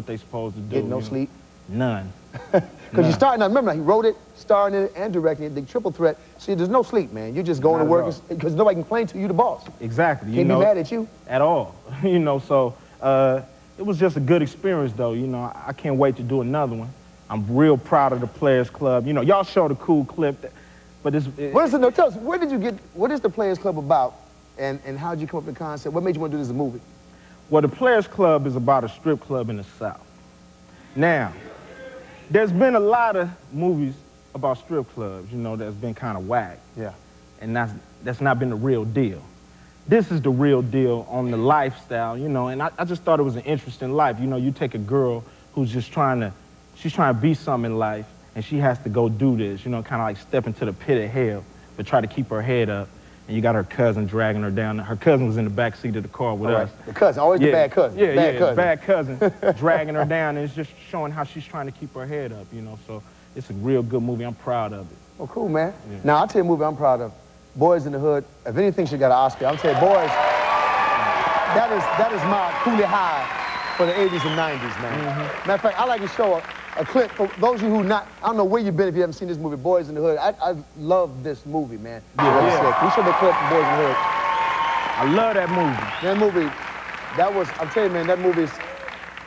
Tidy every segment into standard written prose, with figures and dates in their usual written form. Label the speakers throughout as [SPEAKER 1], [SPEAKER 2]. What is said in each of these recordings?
[SPEAKER 1] what they supposed to do.
[SPEAKER 2] Getting no sleep?
[SPEAKER 1] None.
[SPEAKER 2] Because you're starting out, remember, he wrote it, starring in it, and directing it, the triple threat. See, there's no sleep, man. You're just going to work because nobody can complain to you, the boss.
[SPEAKER 1] Exactly.
[SPEAKER 2] Can't be mad at you.
[SPEAKER 1] At all. You know, so it was just a good experience, though. You know, I can't wait to do another one. I'm real proud of the Players Club. You know, y'all showed a cool clip, but it's...
[SPEAKER 2] What is it, no, tell us, where did you get, what is the Players Club about, and how did you come up with the concept? What made you want to do this as a movie?
[SPEAKER 1] Well, the Players Club is about a strip club in the South. Now, there's been a lot of movies about strip clubs, you know, that's been kind of whack.
[SPEAKER 2] Yeah.
[SPEAKER 1] And that's not been the real deal. This is the real deal on the lifestyle, you know, and I just thought it was an interesting life. You know, you take a girl who's just she's trying to be something in life, and she has to go do this, you know, kind of like step into the pit of hell, but try to keep her head up. And you got her cousin dragging her down. Her cousin was in the back seat of the car with us.
[SPEAKER 2] The cousin, always the bad cousin.
[SPEAKER 1] Yeah, bad cousin dragging her down, and it's just showing how she's trying to keep her head up, you know. So it's a real good movie. I'm proud of it.
[SPEAKER 2] Oh, cool, man. Yeah. Now, I'll tell you a movie I'm proud of. Boyz in the Hood. If anything, she got an Oscar. I'm saying, Boyz, that is my coolie high for the 80s and 90s, man. Matter of fact, I like to show a clip for those of you who I don't know where you've been if you haven't seen this movie, Boyz in the Hood. I love this movie, man.
[SPEAKER 1] Yeah.
[SPEAKER 2] Can you show the clip from Boyz in the Hood?
[SPEAKER 1] I love that movie.
[SPEAKER 2] That movie, I'm telling you, man,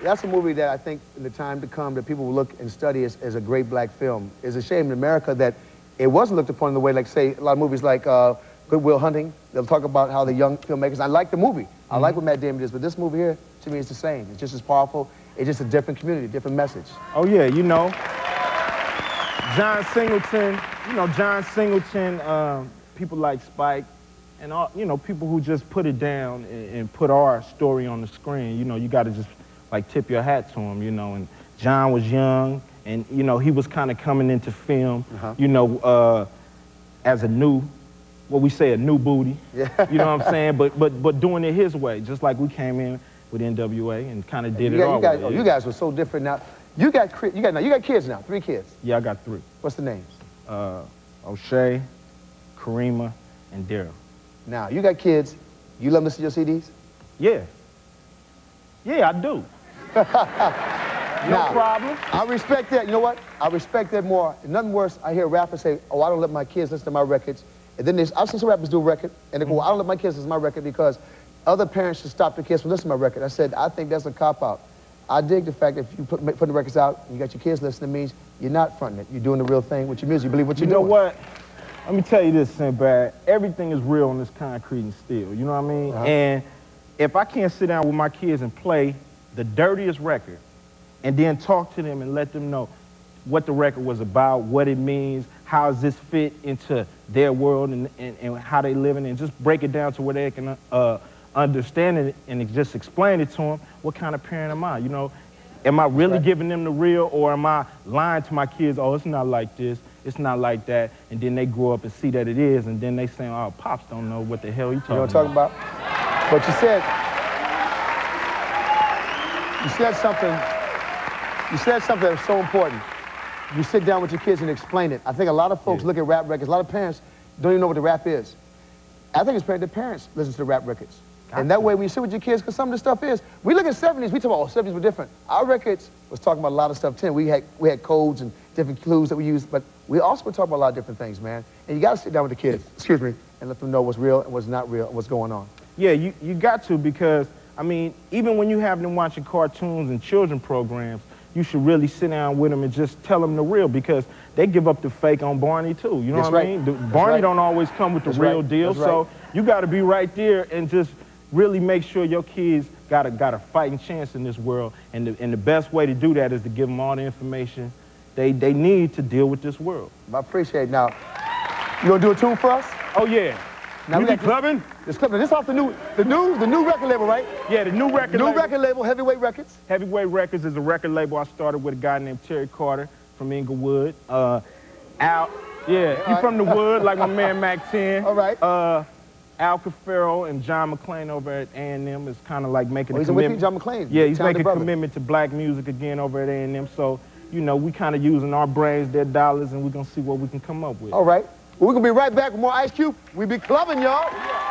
[SPEAKER 2] that's a movie that I think in the time to come that people will look and study as a great black film. It's a shame in America that it wasn't looked upon in the way, like, say, a lot of movies like Good Will Hunting. They'll talk about how the young filmmakers, I like the movie. I like what Matt Damon does, but this movie here, to me, is the same. It's just as powerful. It's just a different community, different message.
[SPEAKER 1] Oh, yeah, you know, John Singleton, people like Spike, and all, you know, people who just put it down and put our story on the screen. You know, you got to just, like, tip your hat to him, you know. And John was young, and, you know, he was kind of coming into film, you know, as a new booty. Yeah. You know what I'm saying? But doing it his way, just like we came in with NWA and kind of did it our way.
[SPEAKER 2] You guys were so different now. You got kids now, 3 kids.
[SPEAKER 1] Yeah, I got 3.
[SPEAKER 2] What's the names?
[SPEAKER 1] O'Shea, Karima, and Daryl.
[SPEAKER 2] Now, you got kids. You let them listen to your CDs?
[SPEAKER 1] Yeah. Yeah, I do. No problem. I
[SPEAKER 2] respect that. You know what? I respect that more. Nothing worse, I hear rappers say, oh, I don't let my kids listen to my records. And then I've seen some rappers do a record, and they go, well, I don't let my kids listen to my record because other parents should stop their kids from listening to my record. I said, I think that's a cop-out. I dig the fact that if you put the records out and you got your kids listening, it means you're not fronting it. You're doing the real thing with your music. You believe what you're doing.
[SPEAKER 1] You know what? Let me tell you this, Sinbad. Everything is real on this concrete and steel. You know what I mean? And if I can't sit down with my kids and play the dirtiest record and then talk to them and let them know what the record was about, what it means, how does this fit into their world and how they living, and just break it down to where they can understand it and just explain it to them, what kind of parent am I? You know, am I really giving them the real, or am I lying to my kids, oh, it's not like this, it's not like that, and then they grow up and see that it is, and then they say, oh, Pops don't know what the hell he talking about.
[SPEAKER 2] You know what I'm talking about? But you said something that was so important. You sit down with your kids and explain it. I think a lot of folks look at rap records. A lot of parents don't even know what the rap is. I think it's the parents listen to the rap records. And that way, when you sit with your kids, because some of the stuff is, we look at 70s, we talk about, oh, 70s were different. Our records was talking about a lot of stuff, too. We had codes and different clues that we used, but we also were talking about a lot of different things, man. And you got to sit down with the kids, and let them know what's real and what's not real and what's going on.
[SPEAKER 1] Yeah, you got to, because, I mean, even when you have them watching cartoons and children programs, you should really sit down with them and just tell them the real, because they give up the fake on Barney, too. You know what I mean? Barney don't always come with the real deal, so you got to be right there and just really make sure your kids got a fighting chance in this world, and the best way to do that is to give them all the information they need to deal with this world.
[SPEAKER 2] I appreciate it. Now, you gonna do a tune for us?
[SPEAKER 1] Oh yeah.
[SPEAKER 2] Now we got
[SPEAKER 1] clubbing?
[SPEAKER 2] This clubbing. This off the new record label, right?
[SPEAKER 1] Yeah, the new record label.
[SPEAKER 2] New record label, Heavyweight Records.
[SPEAKER 1] Heavyweight Records is a record label I started with a guy named Terry Carter from Inglewood. Al, you from the wood, like my man Mac 10.
[SPEAKER 2] All right.
[SPEAKER 1] Al Cafaro and John McClain over at A&M is kind of like making a
[SPEAKER 2] commitment. He's John McClain.
[SPEAKER 1] Yeah, he's making a commitment to black music again over at A&M. So, you know, we kind of using our brains, their dollars, and we're going to see what we can come up with.
[SPEAKER 2] All right. Well, we're going to be right back with more Ice Cube. We be clubbing, y'all.